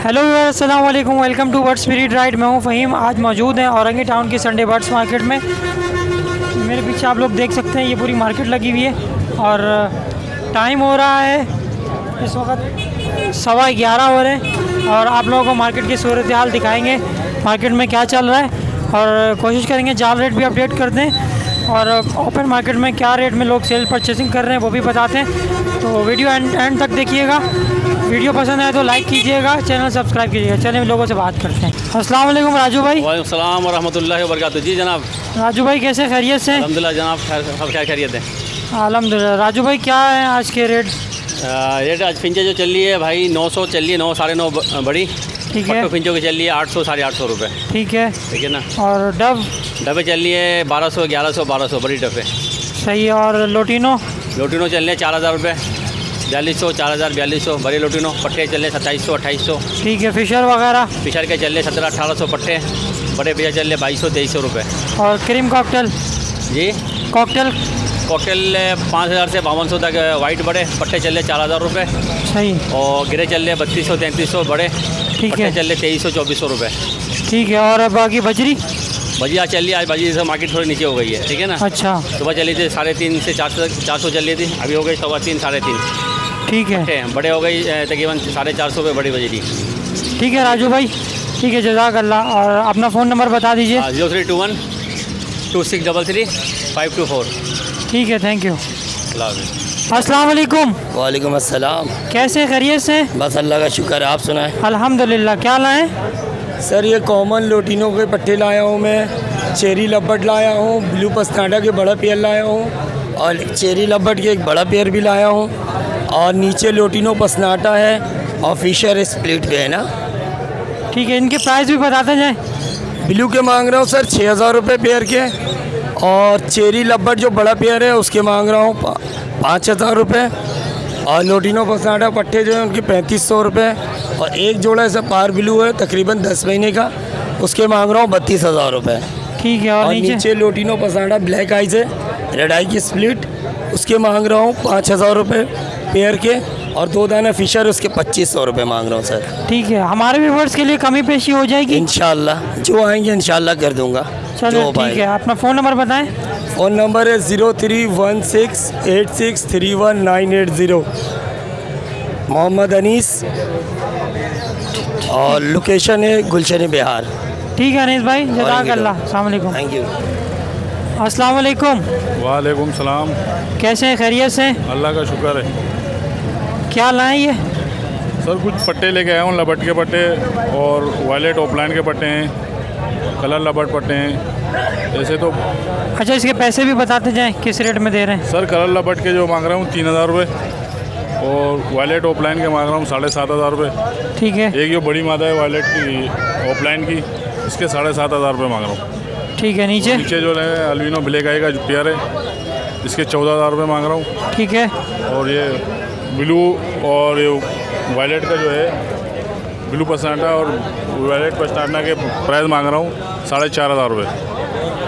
Hello viewers, अस्सलाम वालेकुम, welcome to birds spirit ride. मैं हूं फ़हीम। आज मौजूद हैं औरंगी टाउन की संडे बर्ड्स मार्केट में। मेरे पीछे आप लोग देख सकते हैं ये पूरी मार्केट लगी हुई है और टाइम हो रहा है इस वक्त 11:15 हो रहे हैं और आप लोगों को मार्केट की सूरत हाल दिखाएंगे, मार्केट में क्या चल रहा है और कोशिश करेंगे जाल रेट भी अपडेट कर दें और ओपन मार्केट में क्या रेट में लोग सेल परचेसिंग कर रहे हैं वो भी बताते हैं। तो वीडियो एंड तक देखिएगा। वीडियो पसंद आए तो लाइक कीजिएगा, चैनल सब्सक्राइब कीजिएगा। चलिए लोगों से बात करते हैं। अस्सलाम वालेकुम राजू भाई। वालेकुम सलाम व रहमतुल्लाहि व बरकातुहू। जी जनाब। राजू भाई कैसे खैरियत से? अल्हम्दुलिल्लाह जनाब, सब क्या खैरियत है? अल्हम्दुलिल्लाह। राजू भाई क्या है आज के रेट? रेट आज फिंचे जो चल रही है भाई 900 चल रही है, 9 साढ़े 9 बड़ी। ठीक है। फिंचों की चल रही है 800 साढ़े 800 रुपये। ठीक है। ठीक है ना। और डबे चल रही है 1200 1100 1200 बड़ी डबे। सही है। और लोटिनो चल रहे हैं 4000 रुपये, 4200 4000 4200 बड़े लोटिनो। पट्टे चल रहे हैं 2700 2800। ठीक है। फिशर वगैरह? फिशर के चल रहे 1700 1800 पट्टे। बड़े भैया चल रहे 2200 2300 रुपये। और क्रीम कॉकटेल? जी कॉकटेल 5000 से 5200 तक वाइट बड़े। पट्टे चल रहे 4000 रुपये। सही। और गिरे चल रहे 3200 3300 बड़े। ठीक है। चल रहे 2300 2400 रुपये। ठीक है। और बाकी बजरी? बजी आज चल रही है, आज बजी से मार्केट थोड़ी नीचे हो गई है। ठीक है ना। अच्छा। सुबह चली थी 350 से 400 चल रही थी, अभी हो गई 3.25 साढ़े 3। ठीक है। बड़े हो गई तकरीबन 450 रुपये बड़ी बजरी। ठीक है राजू भाई, ठीक है, जज़ाक अल्लाह। और अपना फ़ोन नंबर बता दीजिए। 0321 2633 524। ठीक है, थैंक यू। अस्सलाम वालेकुम। वालेकुम अस्सलाम। कैसे खैरियत से? बस अल्लाह का शुक्र है, आप सुनाएं। अल्हम्दुलिल्लाह। क्या लाएँ? सर ये कॉमन लोटिनों के पट्टे लाया हूँ मैं, चेरी लब्बट लाया हूँ, ब्लू पस्ताडा के बड़ा पेयर लाया हूँ और चेरी लब्बट के एक बड़ा पेयर भी लाया हूँ और नीचे लोटिनो पसनाटा है और फिशर स्प्लिट भी है ना। ठीक है, इनके प्राइस भी बताते जाएँ। ब्लू के मांग रहा हूँ सर 6000 रुपये पेयर के और चेरी लब्बट जो बड़ा पेयर है उसके मांग रहा हूँ 5000 रुपये और लोटिनो पसनाटा पट्टे जो हैं उनके 3500 रुपये और एक जोड़ा ऐसा पार ब्लू है तकरीबन 10 महीने का, उसके मांग रहा हूँ 32,000 रुपये। ठीक है। और नीचे लोटिनो पसाडा ब्लैक आइज है, रेड आई की स्प्लिट, उसके मांग रहा हूँ 5000 रुपये पेयर के और 2 दाना फिशर उसके 2500 रुपये मांग रहा हूँ सर। ठीक है, हमारे व्यूअर्स के लिए कमी पेशी हो जाएगी इंशाल्लाह, जो आएंगे इंशाल्लाह कर दूँगा। चलो ठीक है। अपना फ़ोन नंबर बताएं। फ़ोन नंबर है 03168631 मोहम्मद अनीस और लोकेशन है गुलशन बिहार। ठीक है अनीस भाई, जज़ाक अल्लाह। अस्सलाम वालेकुम। Thank you. अस्सलाम वालेकुम। वालेकुम सलाम। कैसे हैं, खैरियत से? अल्लाह का शुक्र है। क्या लाएँ ये? सर कुछ पट्टे लेके आया हूँ, लबट के पट्टे और वायलेट ऑफलाइन के पट्टे हैं, कलर लबट पट्टे हैं ऐसे तो। अच्छा, इसके पैसे भी बताते जाएं, किस रेट में दे रहे हैं? सर कलर लबट के जो मांग रहा हूँ 3000 रुपये और वायलेट ऑफलाइन के मांग रहा हूँ 7500 रुपये। ठीक है। एक जो बड़ी मादा है वायलेट की ऑफलाइन की, इसके 7500 रुपये मांग रहा हूँ। ठीक है। नीचे जो है अल्बिनो ब्लैक आई का जो पेयर है, इसके 14000 रुपये मांग रहा हूँ। ठीक है। और ये ब्लू और ये वायलेट का जो है ब्लू पसनाटा और वायलेट पसनाटा के प्राइस मांग रहा हूँ 4500 रुपये।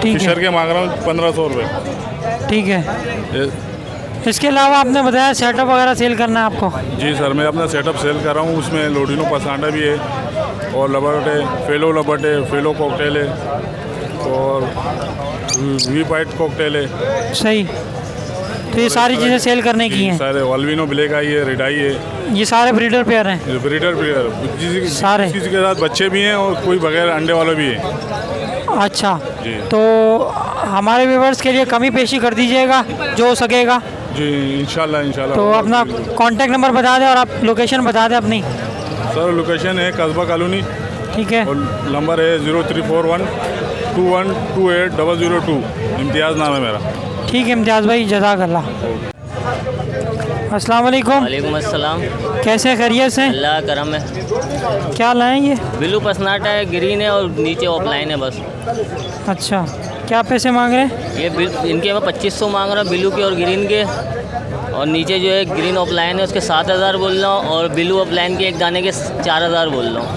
ठीक फिशर है। के मांग रहा हूँ 1500 रुपये। ठीक है। ये- इसके अलावा आपने बताया सेटअप वगैरह सेल करना है आपको? जी सर, मैं अपना सेटअप सेल कर रहा हूँ, उसमें लोटिनो पसनाटा भी है और लबट है, फेलो लबट है, फेलो कॉकटेल है और वी वाइट कॉकटेल है। सही। तो ये सारी चीज़ें सेल करने की हैं? सारे अल्बिनो ब्लैक आई है, रेड आई है, ये सारे ब्रीडर पेयर हैं? ब्रीडर सारे? किसी के साथ बच्चे भी हैं और कोई बगैर अंडे वाले भी हैं। अच्छा जी। तो हमारे व्यूवर्स के लिए कमी पेशी कर दीजिएगा जो हो सकेगा। जी इंशाल्लाह। तो अपना कांटेक्ट नंबर बता दें और आप लोकेशन बता दें अपनी। सर लोकेशन है कस्बा कॉलोनी ठीक है। और नंबर है 0341 2128 002। इम्तियाज़ नाम है मेरा। ठीक है इम्तियाज़ भाई, जज़ाक अल्लाह। अस्सलाम वालेकुम। वालेकुम अस्सलाम। कैसे खैरियत से? अल्लाह का करम है। क्या लाएँ ये? ब्लू पसनाटा है, ग्रीन है और नीचे ऑफलाइन है बस। अच्छा, क्या पैसे मांग रहे हैं? इनके मैं 2500 मांग रहा हूँ ब्लू के और ग्रीन के, और नीचे जो है ग्रीन ऑफलाइन है उसके 7000 बोल रहा हूँ और ब्लू ऑफलाइन के एक दाने के 4000 बोल रहा हूँ।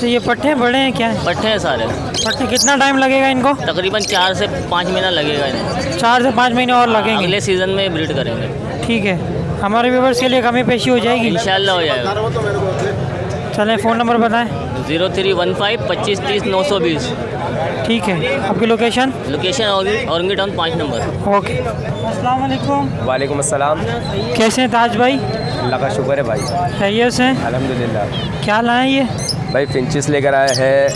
तो ये पट्टे बड़े हैं क्या? पट्टे हैं सारे। पट्टे कितना टाइम लगेगा इनको? तकरीबन 4 से 5 महीना लगेगा इन्हें। 4 से 5 महीने और लगेंगे? अगले सीज़न में ब्रीड करेंगे। ठीक है। हमारे व्यूवर्स के लिए कमी पेशी हो जाएगी? इंशाल्लाह हो जाएगा। चलें फ़ोन नंबर बताएं। 0315 25 30 920। ठीक है, आपकी location? Location Orangi town 5 number. Okay. अस्सलाम वालेकुम। वालेकुम अस्सलाम। कैसे हैं ताज भाई? अल्लाह का शुक्र है भाई, खैरियत से? अल्हम्दुलिल्लाह। क्या लाएँ ये? भाई फिंचेस लेकर आए हैं,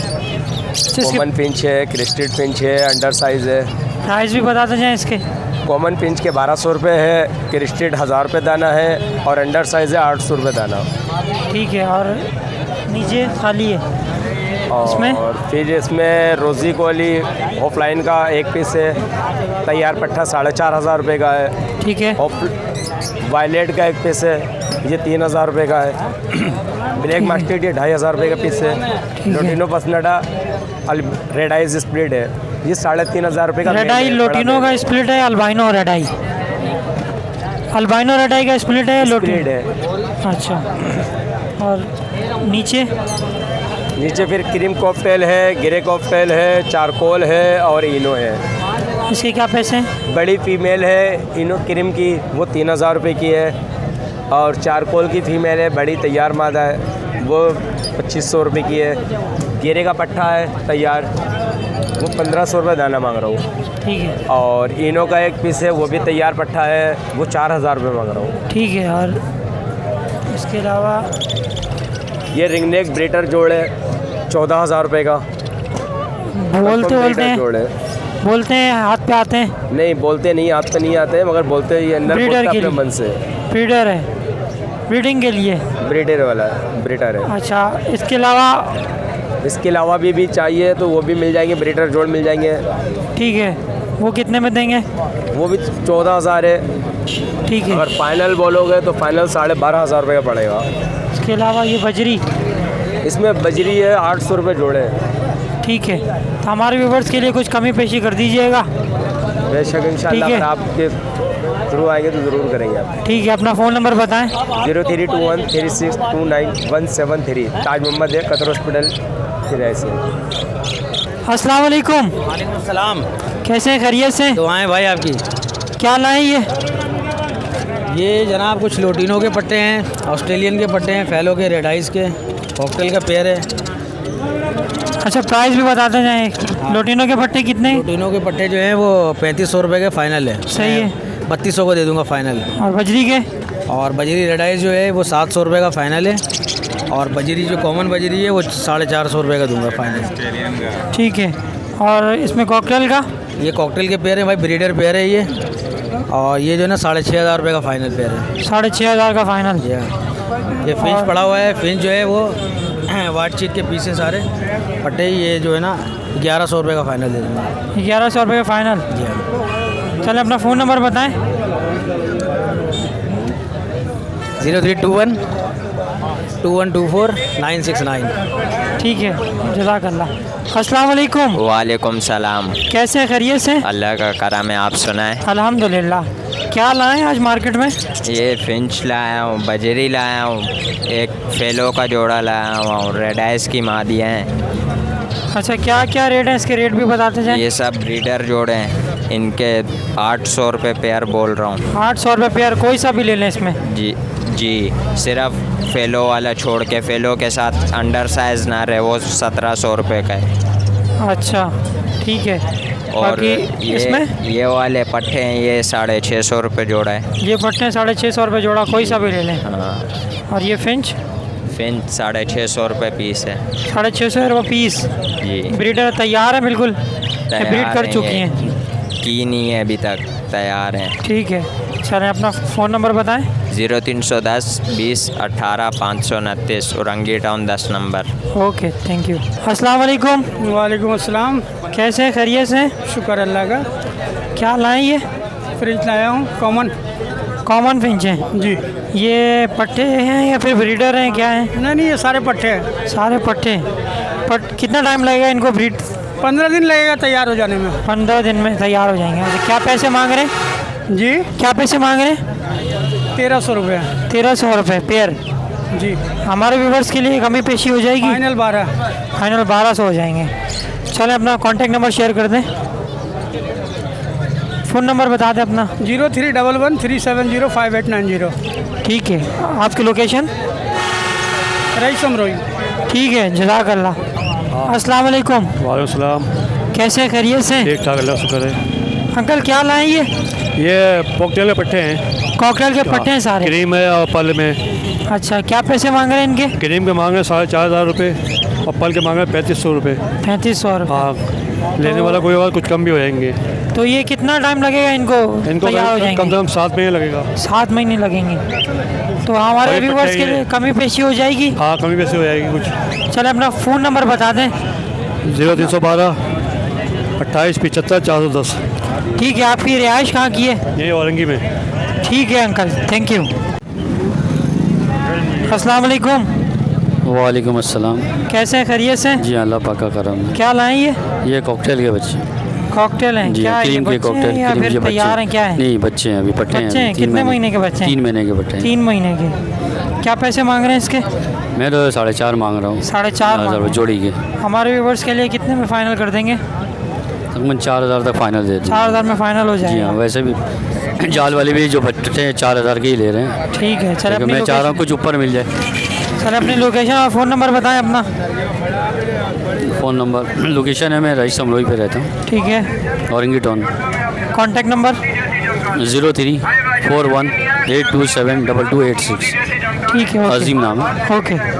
कॉमन फिंच है, क्रिस्टेड फिंच है, अंडर साइज़ है। प्राइस भी बताते जाएँ इसके। कॉमन फिंच के 1200 रुपये है, क्रिस्टेड 1000 रुपये दाना है और अंडर साइज़ है 800 रुपये दाना। ठीक है, और नीचे खाली है इसमें? और फिर इसमें रोज़ी कोली ऑफलाइन का एक पीस है, तैयार पट्ठा 4500 रुपये का है। ठीक है। वायलेट का एक पीस है, ये 3000 रुपये का है। ब्लैक मास्टेड ये 2500 रुपये का पीस है। लोटिनो पसनाडा रेड आइज स्प्लिट है, ये 3500 रुपये का। रेड आई लोटिनो का स्प्लिट है, अल्बाइनो रेड आई। अल्बाइनो रेड आई का स्प्लिट है, लोटिनो है। अच्छा। और नीचे फिर क्रीम कॉकटेल है, ग्रे कॉकटेल है, चारकोल है और इनो है। इसके क्या पैसे हैं? बड़ी फीमेल है इनो क्रीम की, वो 3000 रुपये की है। और चारकोल की फीमेल है, बड़ी तैयार मादा है, वो 2500 रुपये की है। गिरे का पट्ठा है तैयार, वो 1500 रुपये दाना मांग रहा हूँ। ठीक है। और इनो का एक पीस है, वो भी तैयार पट्ठा है, वो 4000 रुपये मांग रहा हूँ। ठीक है। और इसके अलावा ये रिंगनेक ब्रीटर जोड़ है 14000 रुपये का। बोलते हैं हाथ पे आते हैं? नहीं बोलते नहीं, हाथ पे नहीं आते हैं, मगर बोलते ये अंदर ब्रीडर के अपने लिए? मन से। ब्रीडर है, ब्रीडिंग के लिए? ब्रीडर वाला है, ब्रीडर है। अच्छा, इसके अलावा भी चाहिए तो वो भी मिल जाएंगे, ब्रीडर जोड़ मिल जाएंगे। ठीक है, वो कितने में देंगे? वो भी 14000 है। ठीक है। अगर फाइनल बोलोगे तो फाइनल 12500 रुपये का पड़ेगा। इसके अलावा ये बजरी? इसमें बजरी है 800 रुपये जोड़े। ठीक है, तो हमारे व्यूवर्स के लिए कुछ कमी पेशी कर दीजिएगा। बेशक इंशाल्लाह, अगर आपके थ्रू आएंगे तो ज़रूर करेंगे आप। ठीक है, अपना फ़ोन नंबर बताएं। 0321 3629 ताज मोहम्मद है, कतर हॉस्पिटल किराए से। अस्सलाम वालेकुम। वालेकुम सलाम। कैसे हैं, खैरियत से? दुआएं भाई आपकी। क्या लाएँ ये जनाब कुछ लोटिनो के पट्टे हैं, ऑस्ट्रेलियन के पट्टे हैं, फैलो के, रेड आइस के, कॉकटेल का पेयर है। अच्छा, प्राइस भी बताते जाएं। लोटिनो के पट्टे कितने? लोटिनो के पट्टे जो हैं वो 3500 रुपये के फ़ाइनल है। सही है। 3200 को दे दूंगा फ़ाइनल। और बजरी के? और बजरी रेड आइस जो है वो 700 रुपये का फ़ाइनल है। और बजरी जो कॉमन बजरी है वो 450 रुपये का दूंगा फ़ाइनल। ठीक है। और इसमें कॉकटेल का? ये कॉकटेल के पेयर है भाई, ब्रीडर पेयर है ये। और ये जो है ना 6500 रुपये का फ़ाइनल पेयर है। 6500 का फ़ाइनल? ये फिंच पड़ा हुआ है, फिंच जो है वो वाइट चीट के पीस हैं सारे पट्टे। ये जो है ना 1100 रुपये का फ़ाइनल दे दूँगा। 1100 रुपये का फ़ाइनल? चलें, अपना फ़ोन नंबर बताएं। 0321 2124 969। ठीक है, जज़ाकल्लाह। अस्सलाम वालेकुम। वालेकुम सलाम। कैसे हैं, खैरियत से? अल्लाह का करम है, आप सुनाएं। अल्हम्दुलिल्लाह। क्या लाएँ आज मार्केट में? ये फिंच लाया हूँ, बजरी लाया हूँ, एक फेलो का जोड़ा लाया हूँ, रेड आइस की मादियाँ हैं। अच्छा, क्या क्या रेट है इसके? रेट भी बताते जाएं। ये सब ब्रीडर जोड़े हैं, इनके 800 रुपये पेयर बोल रहा हूँ। 800 रुपये पेयर? कोई सा भी ले लें इसमें? जी जी, सिर्फ फेलो वाला छोड़ के, फेलो के साथ अंडर साइज़ ना रहे, वो 1700 रुपये का है। अच्छा, ठीक है। और बाकी इसमें ये वाले पट्टे हैं, ये 650 रुपये जोड़ा है। ये पट्टे 650 रुपये जोड़ा, कोई सा भी ले लें। हाँ। और ये फिंच? फिंच 650 रुपये पीस है। 650 रुपये पीस? जी। ब्रीडर तैयार है बिल्कुल? ब्रीड कर चुकी हैं? की नहीं है अभी तक, तैयार हैं। ठीक है। चलें, अपना फ़ोन नंबर बताएं। 0310 20 18 529, Orangi town 10 number. Okay, thank you. अस्सलाम वालेकुम। वालेकुम अस्सलाम। कैसे हैं, खैरियत से? शुक्र अल्लाह का। क्या लाएँ ये? फ्रिज लाया हूँ, कॉमन फिंच हैं? जी। ये पट्टे हैं या फिर ब्रीडर हैं, क्या हैं? नहीं, ये सारे पट्टे हैं। सारे पट्टे? कितना टाइम लगेगा इनको ब्रीड? 15 दिन लगेगा तैयार हो जाने में। 15 दिन में तैयार हो जाएंगे। अच्छा, क्या पैसे मांग रहे हैं? जी। क्या पैसे मांग रहे हैं? 1300 रुपये। 1300 रुपये पेयर? जी। हमारे व्यूवर्स के लिए कमी पेशी हो जाएगी? फाइनल 12। फाइनल 1200 हो जाएंगे। चलें, अपना कॉन्टेक्ट नंबर शेयर कर दें। फ़ोन नंबर बता दें अपना। 0311 370 5890। ठीक है। आपकी लोकेशन? रईस अमरोही। ठीक है, जज़ाकल्लाह। अस्सलाम वालेकुम। वालेकुम सलाम। कैसे खैरियत से? ठीक ठाक, अल्लाह शुक्र है। अंकल क्या लाए ये? कॉकटेल के पट्टे हैं। कॉकटेल के पट्टे हैं सारे? क्रीम है और पल में। अच्छा, क्या पैसे मांग रहे हैं इनके? क्रीम के मांग रहे हैं 4,500 रुपये और पल के मांग रहे हैं 3500 रुपये। 3500 रुपये। हाँ, लेने वाला कोई और कुछ कम भी हो जाएंगे। तो ये कितना टाइम लगेगा इनको तैयार हो जाएंगे? कम से कम 7 महीने लगेगा। 7 महीने लगेंगे। तो हमारे बड़े व्यूवर्स पट्टे के लिए हैं। कमी पेशी हो जाएगी? हाँ, कमी पैसे हो जाएगी कुछ। चलो अपना फ़ोन नंबर बता दें। 0312 28 75 410। ठीक है, आपकी रिहाइश कहाँ की है? ये औरंगी में। ठीक है अंकल, थैंक यू। अस्सलाम वालेकुम। वालेकुम अस्सलाम। कैसे हैं, खैरियत से? जी अल्लाह पाक का करम है। क्या लाएं ये कॉकटेल के बच्चे। कॉकटेल हैं? जी क्या ये क्रीम के बच्चे हैं कॉकटेल, या क्रीम फिर के बच्चे तैयार हैं? क्या है? नहीं, बच्चे हैं, अभी पट्टे हैं। बच्चे हैं? कितने महीने के बच्चे हैं? 3 महीने के पट्टे हैं। 3 महीने के। क्या पैसे मांग रहे हैं इसके? मैं तो 4.5 मांग रहा हूँ। 4,500 हज़ार जोड़ी के। हमारे व्यूवर्स के लिए कितने में फाइनल कर देंगे? तकरीबन 4,000 तक फाइनल दे दें। 4,000 में फाइनल हो जी हाँ, जाएगा। वैसे भी जाल वाले भी जो पट्टे हैं 4,000 के ही ले रहे हैं। ठीक है, चलो लेकिन मैं चाह रहा हूँ कुछ ऊपर मिल जाए। सर अपनी लोकेशन और फ़ोन नंबर बताएं अपना। फ़ोन नंबर, लोकेशन है, मैं रईस अमरोही पे रहता हूँ। ठीक है। औरंगी टाउन। Contact number? 0341 827 2286। ठीक है, ओके। अजीम नाम है। ओके।